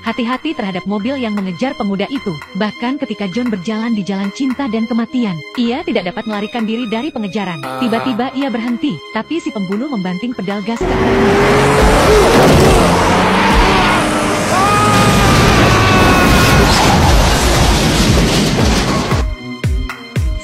hati-hati terhadap mobil yang mengejar pemuda itu. Bahkan ketika John berjalan di jalan cinta dan kematian, ia tidak dapat melarikan diri dari pengejaran. Tiba-tiba ia berhenti, tapi si pembunuh membanting pedal gas ke arahnya.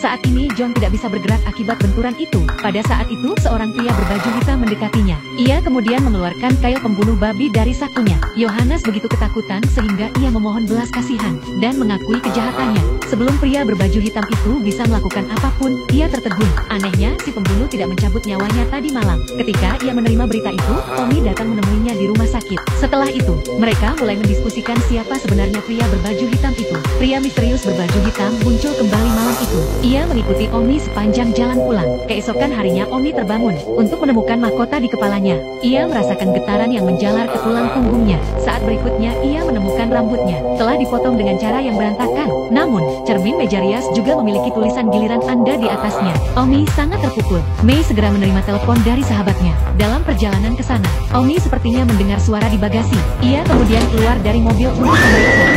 Saat ini John tidak bisa bergerak akibat benturan itu. Pada saat itu, seorang pria berbaju hitam mendekatinya. Ia kemudian mengeluarkan kail pembunuh babi dari sakunya. Yohanes begitu ketakutan sehingga ia memohon belas kasihan dan mengakui kejahatannya. Sebelum pria berbaju hitam itu bisa melakukan apapun, ia tertegun. Anehnya, si pembunuh tidak mencabut nyawanya tadi malam. Ketika ia menerima berita itu, Tommy datang menemuinya di rumah sakit. Setelah itu, mereka mulai mendiskusikan siapa sebenarnya pria berbaju hitam itu. Pria misterius berbaju hitam muncul kembali malam itu. Ia mengikuti Omi sepanjang jalan pulang. Keesokan harinya Omi terbangun untuk menemukan mahkota di kepalanya. Ia merasakan getaran yang menjalar ke tulang punggungnya. Saat berikutnya ia menemukan rambutnya telah dipotong dengan cara yang berantakan. Namun, cermin meja rias juga memiliki tulisan giliran Anda di atasnya. Omi sangat terpukul. Mei segera menerima telepon dari sahabatnya. Dalam perjalanan ke sana, Omi sepertinya mendengar suara di bagasi. Ia kemudian keluar dari mobil untuk memeriksa.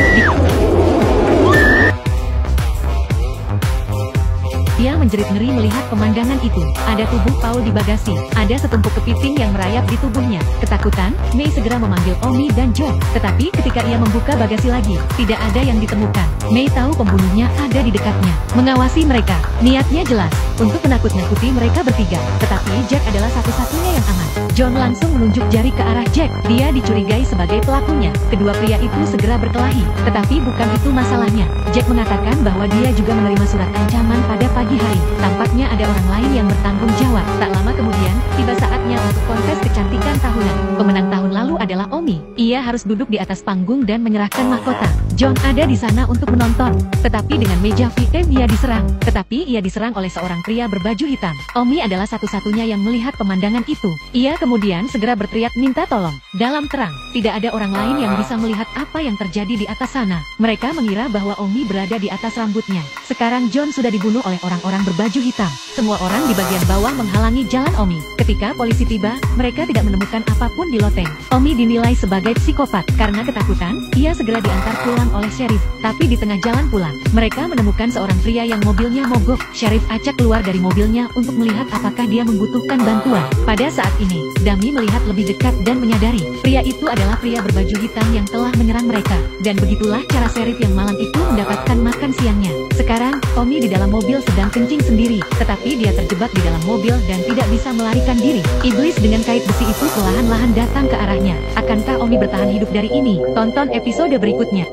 Dia menjerit ngeri melihat pemandangan itu. Ada tubuh Paul di bagasi. Ada setumpuk kepiting yang merayap di tubuhnya. Ketakutan, Mei segera memanggil Omi dan John. Tetapi ketika ia membuka bagasi lagi, tidak ada yang ditemukan. Mei tahu pembunuhnya ada di dekatnya, mengawasi mereka. Niatnya jelas, untuk menakut-nakuti mereka bertiga. Tetapi Jack adalah satu-satunya yang aman. John langsung menunjuk jari ke arah Jack. Dia dicurigai sebagai pelakunya. Kedua pria itu segera berkelahi. Tetapi bukan itu masalahnya. Jack mengatakan bahwa dia juga menerima surat ancaman pada pagi hari. Tampaknya ada orang lain yang bertanggung jawab. Tak lama kemudian, tiba saatnya untuk kontes kecantikan tahunan. Pemenang tahun lalu adalah Omi. Ia harus duduk di atas panggung dan menyerahkan mahkota. John ada di sana untuk menonton. Tetapi dengan meja VIP ia diserang. Tetapi ia diserang oleh seorang pria berbaju hitam. Omi adalah satu-satunya yang melihat pemandangan itu. Ia kemudian segera berteriak minta tolong. Dalam terang, tidak ada orang lain yang bisa melihat apa yang terjadi di atas sana. Mereka mengira bahwa Omi berada di atas rambutnya. Sekarang John sudah dibunuh oleh orang-orang berbaju hitam. Semua orang di bagian bawah menghalangi jalan Omi. Ketika polisi tiba, mereka tidak menemukan apapun di loteng. Omi dinilai sebagai psikopat. Karena ketakutan, ia segera diantar pulang oleh sheriff. Tapi di tengah jalan pulang, mereka menemukan seorang pria yang mobilnya mogok. Sheriff acak keluar dari mobilnya untuk melihat apakah dia membutuhkan bantuan. Pada saat ini, Dami melihat lebih dekat dan menyadari, pria itu adalah pria berbaju hitam yang telah menyerang mereka. Dan begitulah cara sheriff yang malam itu mendapatkan makan siangnya. Sekarang, Omi di dalam mobil sedang kencing sendiri, tetapi dia terjebak di dalam mobil dan tidak bisa melarikan diri. Iblis dengan kait besi itu perlahan-lahan datang ke arahnya. Akankah Omi bertahan hidup dari ini? Tonton episode berikutnya.